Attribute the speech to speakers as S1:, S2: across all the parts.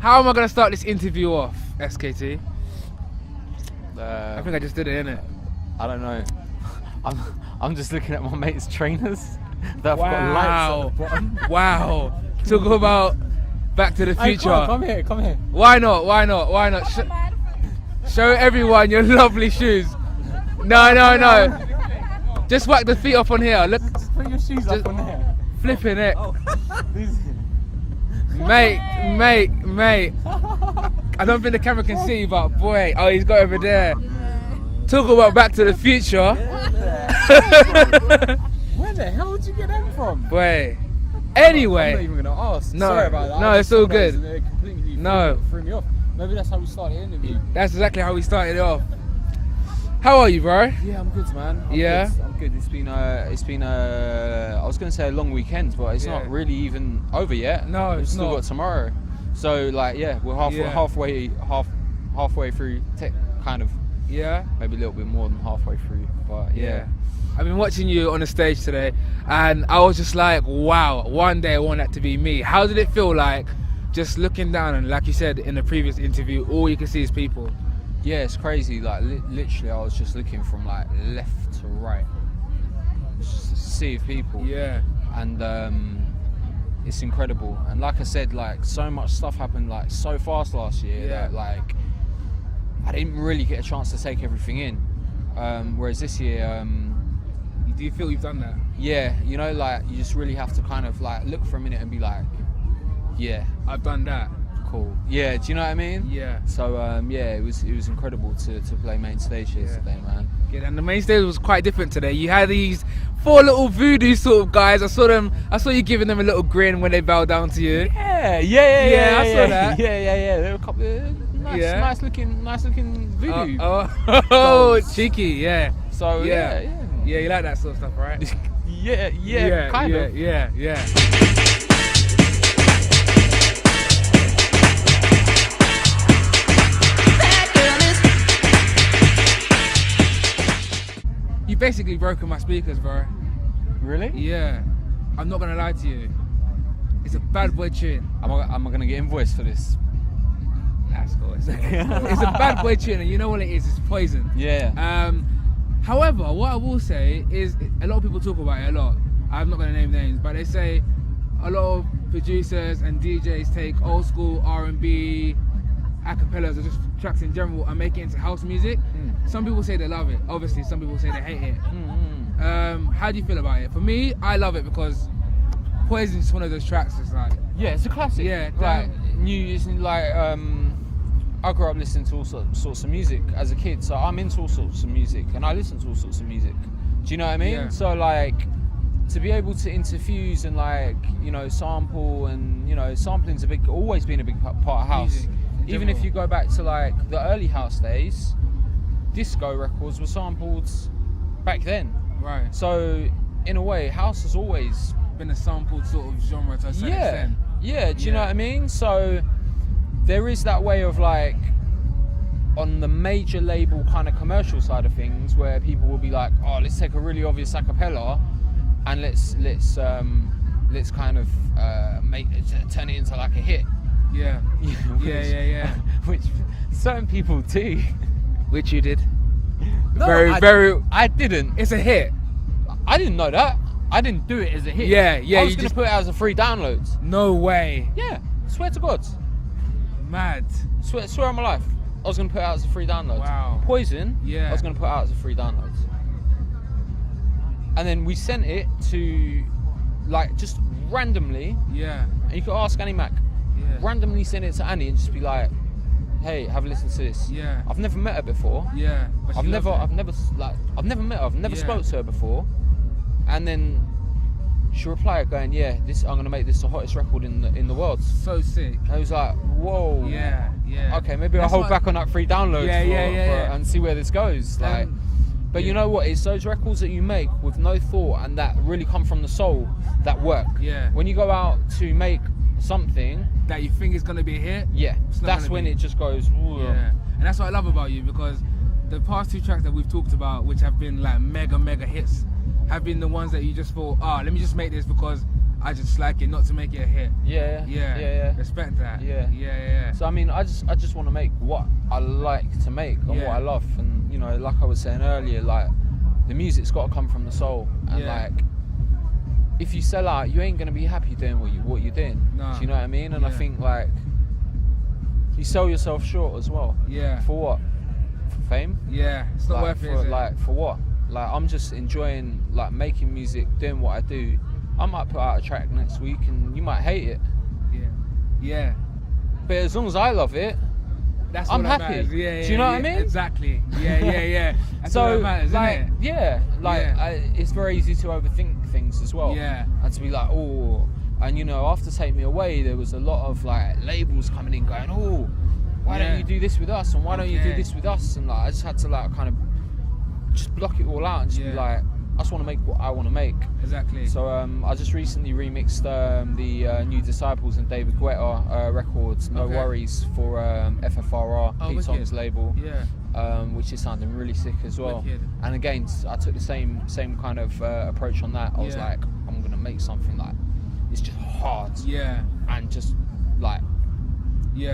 S1: How am I gonna start this interview off, SKT? I think I just did it, innit?
S2: I don't know. I'm just looking at my mate's trainers that have got lights at the bottom.
S1: Wow. Talk about Back to the Future.
S2: Hey, come here.
S1: Why not? Show everyone your lovely shoes. No. Just whack the feet up on here. Look.
S2: Just put your shoes up on there.
S1: Flipping it.
S2: Oh.
S1: Mate. I don't think the camera can see, but boy, he's got over there. Talk about Back to the Future.
S2: Where the hell did you get them from?
S1: Boy. Anyway.
S2: I'm not even gonna ask.
S1: No,
S2: sorry about that.
S1: No, it's all good.
S2: Threw me off. Maybe that's how we started the interview.
S1: That's exactly how we started it off. How are you, bro?
S2: Yeah, I'm good, man. I'm good. It's been I was gonna say a long weekend, but it's not really even over yet.
S1: No,
S2: We've
S1: it's
S2: still
S1: not.
S2: got tomorrow. So we're halfway through, kind of.
S1: Yeah.
S2: Maybe a little bit more than halfway through, but yeah.
S1: I've been watching you on the stage today, and I was just like, wow, one day I want that to be me. How did it feel like just looking down and, like you said in the previous interview, all you can see is people?
S2: Yeah, it's crazy. Like literally, I was just looking from like left to right, just a sea of people.
S1: Yeah.
S2: And it's incredible. And like I said, like so much stuff happened like so fast last year that like I didn't really get a chance to take everything in. Whereas this year,
S1: do you feel you've done that?
S2: Yeah, you know, like you just really have to kind of like look for a minute and be like, yeah,
S1: I've done that.
S2: Cool. Yeah, do you know what I mean?
S1: Yeah.
S2: So it was incredible to play main stage yesterday, man.
S1: Yeah, and the main stage was quite different today. You had these 4 little voodoo sort of guys. I saw you giving them a little grin when they bowed down to you.
S2: Yeah, I saw that. Yeah. There were a couple of nice looking voodoo.
S1: Oh, cheeky, yeah.
S2: So yeah,
S1: you like that sort of stuff, right?
S2: yeah, kind of.
S1: Yeah. You basically broken my speakers, bro.
S2: Really?
S1: Yeah. I'm not gonna lie to you. It's a bad boy tune.
S2: Am I gonna get invoiced for this?
S1: That's cool. It's a bad boy tune, and you know what it is? It's poison.
S2: Yeah.
S1: However, what I will say is, a lot of people talk about it a lot. I'm not gonna name names, but they say a lot of producers and DJs take old school R&B, acapellas, or just tracks in general, and make it into house music. Some people say they love it. Obviously, some people say they hate it. How do you feel about it? For me, I love it because Poison is one of those tracks that's like...
S2: Yeah, it's a classic.
S1: Yeah,
S2: like I grew up listening to all sorts of music as a kid, so I'm into all sorts of music, and I listen to all sorts of music. Do you know what I mean?
S1: Yeah.
S2: So like, to be able to interfuse and like, you know, sample, and you know, sampling's always been a big part of house. Even if you go back to like the early house days, disco records were sampled back then.
S1: Right.
S2: So in a way, house has always
S1: been a sampled sort of genre to a certain extent.
S2: Yeah, do you know what I mean? So there is that way of like, on the major label kind of commercial side of things, where people will be like, oh, let's take a really obvious acapella and let's kind of turn it into like a hit.
S1: Yeah. Yeah.
S2: Which certain people do.
S1: Which you did.
S2: No, I didn't.
S1: It's a hit.
S2: I didn't know that. I didn't do it as a hit.
S1: Yeah.
S2: I was going to put it as a free download.
S1: No way.
S2: Yeah. Swear to God.
S1: Mad.
S2: Swear on my life. I was going to put it out as a free download.
S1: Wow.
S2: Poison.
S1: Yeah.
S2: I was going to put it out as a free download. And then we sent it to, like, just randomly.
S1: Yeah.
S2: And you could ask Annie Mac.
S1: Yeah.
S2: Randomly send it to Annie and just be like, hey, have a listen to this.
S1: Yeah.
S2: I've never met her before.
S1: Yeah.
S2: I've never met her. I've never spoke to her before. And then she replied going, yeah, I'm gonna make this the hottest record in the world.
S1: So sick.
S2: I was like, whoa.
S1: Yeah.
S2: Okay, maybe I'll hold back on that free download and see where this goes. Like, but you know what? It's those records that you make with no thought and that really come from the soul that work.
S1: Yeah.
S2: When you go out to make something
S1: that you think is gonna be a hit.
S2: Yeah. That's when it just goes. Whoa.
S1: Yeah. And that's what I love about you, because the past 2 tracks that we've talked about, which have been like mega hits, have been the ones that you just thought, let me just make this because I just like it not to make it a hit.
S2: Yeah.
S1: Respect that.
S2: Yeah. So I mean, I just want to make what I like to make and what I love, and you know, like I was saying earlier, like the music's got to come from the soul, and like if you sell out, you ain't gonna be happy doing what you're doing.
S1: No.
S2: Do you know what I mean? And I think like you sell yourself short as well.
S1: Yeah.
S2: For what? For fame?
S1: Yeah. It's not worth it. Is it?
S2: Like for what? Like I'm just enjoying like making music, doing what I do. I might put out a track next week and you might hate it.
S1: Yeah.
S2: But as long as I love it,
S1: That's
S2: I'm
S1: what that
S2: happy.
S1: matters. Yeah.
S2: Do you know what I mean?
S1: Exactly. Yeah. That's
S2: so
S1: what that matters,
S2: like,
S1: isn't it?
S2: yeah, like it's very easy to overthink things as well.
S1: Yeah.
S2: And to be like, oh, and you know, after Take Me Away, there was a lot of like labels coming in going, oh, why don't you do this with us? And why don't you do this with us? And like, I just had to like kind of just block it all out and just be like, I just want to make what I want to make.
S1: Exactly.
S2: So I just recently remixed the New Disciples and David Guetta records, No Worries, for FFRR, Pete Tong's label. Which is sounding really sick as well.
S1: Wicked.
S2: And again, I took the same kind of approach on that. I was like, I'm gonna make something like it's just hard. And just like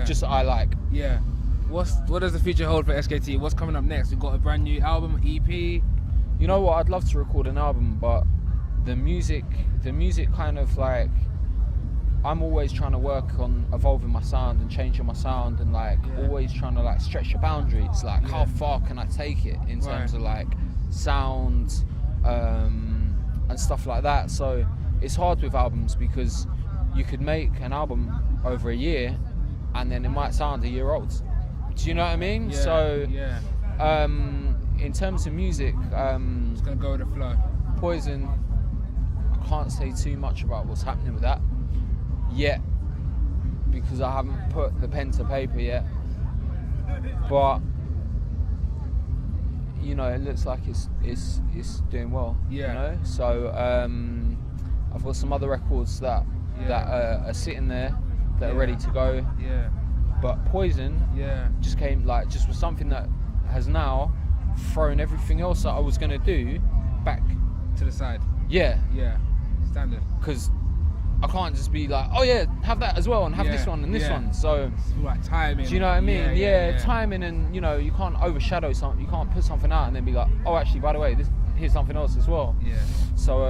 S2: just I like.
S1: What does the future hold for SKT? What's coming up next? We've got a brand new album, EP.
S2: You know what? I'd love to record an album, but the music kind of like, I'm always trying to work on evolving my sound and changing my sound, and like always trying to like stretch the boundaries. Like how far can I take it in terms of like sound and stuff like that. So it's hard with albums because you could make an album over a year and then it might sound a year old. Do you know what I mean? In terms of music,
S1: It's gonna go with the flow.
S2: Poison, I can't say too much about what's happening with that yet because I haven't put the pen to paper yet. But you know, it looks like it's doing well. You know, so I've got some other records that are sitting there that are ready to go. But Poison just came like just was something that has now thrown everything else that I was gonna do back
S1: to the side. Standard.
S2: Because I can't just be like, oh yeah, have that as well and have this one and this one. So
S1: it's like timing.
S2: Do you know what I mean? Timing, and you know, you can't overshadow something. You can't put something out and then be like, oh, actually, by the way, here's something else as well. So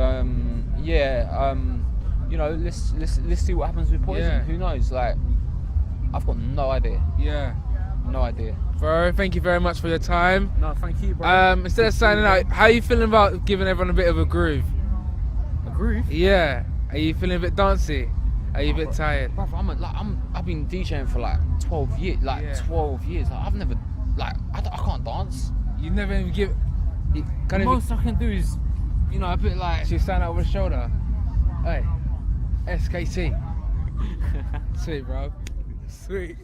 S2: you know, let's see what happens with Poison. Who knows? Like, I've got no idea. No idea.
S1: Bro, thank you very much for your time.
S2: No, thank you, bro.
S1: Instead of signing out, how are you feeling about giving everyone a bit of a groove?
S2: A groove?
S1: Yeah. Are you feeling a bit dancey? Are you a bit tired?
S2: Bro, I've been DJing for like 12 years. 12 years. Like, I've never, like, I can't dance.
S1: You never even give.
S2: The most I can do is, you know, a bit like.
S1: She stand over the shoulder. Hey, SKT. Sweet, bro. Sweet.